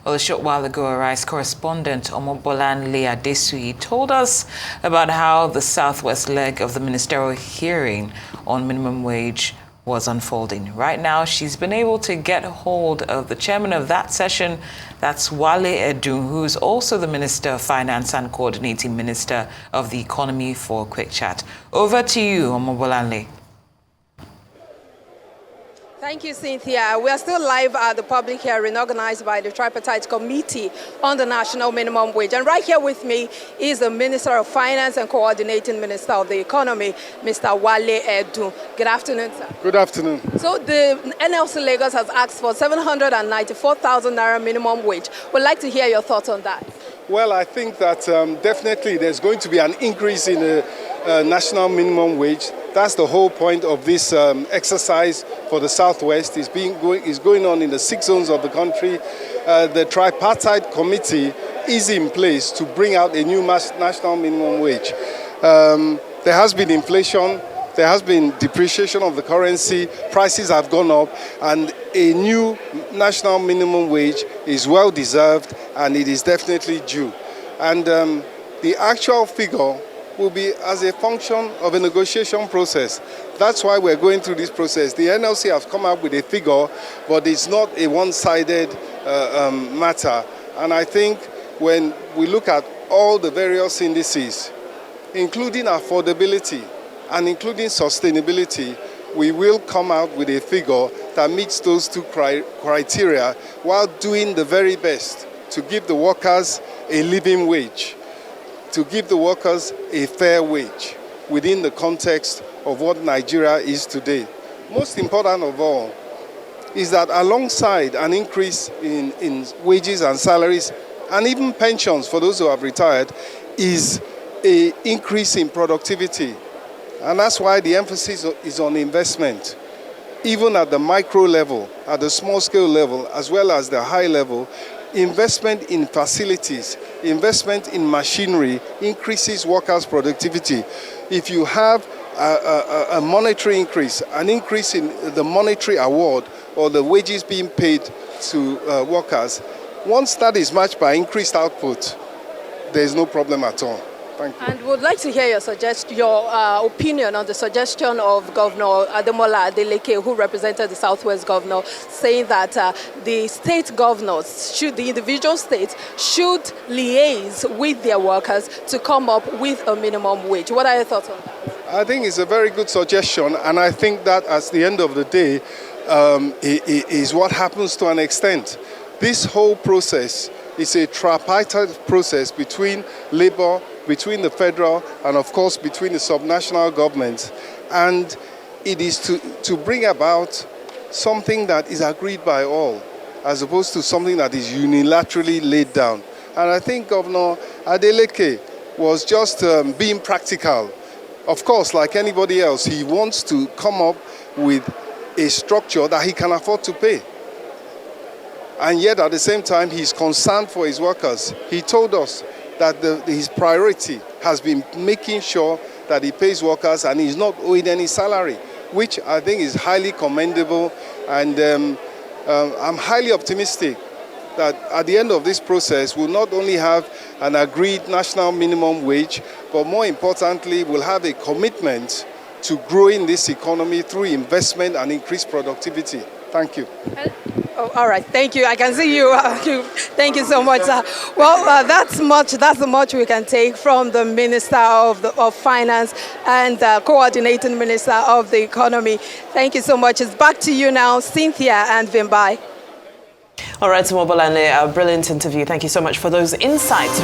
Well, a short while ago, Arise correspondent Omobolanle Adesui told us about how the Southwest leg of the ministerial hearing on minimum wage was unfolding. Right now, she's been able to get hold of the chairman of that session. That's Wale Edun, who's also the Minister of Finance and Coordinating Minister of the Economy, for a quick chat. Over to you, Omobolanle. Thank you, Cynthia. We are still live at the public hearing organized by the Tripartite Committee on the National Minimum Wage. And right here with me is the Minister of Finance and Coordinating Minister of the Economy, Mr. Wale Edun. Good afternoon, sir. Good afternoon. So the NLC Lagos has asked for 794,000 naira minimum wage. We'd like to hear your thoughts on that. Well, I think that definitely there's going to be an increase in the national minimum wage. That's the whole point of this exercise for the Southwest. It's going on in the 6 zones of the country. The Tripartite Committee is in place to bring out a new national minimum wage. There has been inflation. There has been depreciation of the currency. Prices have gone up, and a new national minimum wage is well deserved, and it is definitely due. And the actual figure will be as a function of a negotiation process. That's why we're going through this process. The NLC has come up with a figure, but it's not a one-sided matter. And I think when we look at all the various indices, including affordability and including sustainability, we will come out with a figure that meets those two criteria while doing the very best to give the workers a living wage, to give the workers a fair wage within the context of what Nigeria is today. Most important of all is that alongside an increase in wages and salaries and even pensions for those who have retired is an increase in productivity. And that's why the emphasis is on investment, even at the micro level, at the small scale level, as well as the high level. Investment in facilities, investment in machinery increases workers' productivity. If you have a monetary increase, an increase in the monetary award or the wages being paid to workers, once that is matched by increased output, there is no problem at all. Thank you. And would like to hear your opinion on the suggestion of Governor Ademola Adeleke, who represented the Southwest Governor, saying that the state governors, the individual states, should liaise with their workers to come up with a minimum wage. What are your thoughts on that? I think it's a very good suggestion, and I think that at the end of the day, it is what happens to an extent. This whole process is a tripartite process between Labour, between the federal, and of course between the subnational governments. And it is to bring about something that is agreed by all, as opposed to something that is unilaterally laid down. And I think Governor Adeleke was just being practical. Of course, like anybody else, he wants to come up with a structure that he can afford to pay. And yet, at the same time, he's concerned for his workers. He told us that his priority has been making sure that he pays workers and he's not owed any salary, which I think is highly commendable. And I'm highly optimistic that at the end of this process, we'll not only have an agreed national minimum wage, but more importantly, we'll have a commitment to growing this economy through investment and increased productivity. Thank you. Oh, all right, thank you. I can see you. Thank you so much, sir. Well, that's much we can take from the Minister of Finance and Coordinating Minister of the Economy. Thank you so much. It's back to you now, Cynthia and Vimbai. All right, Omobolanle, a brilliant interview. Thank you so much for those insights.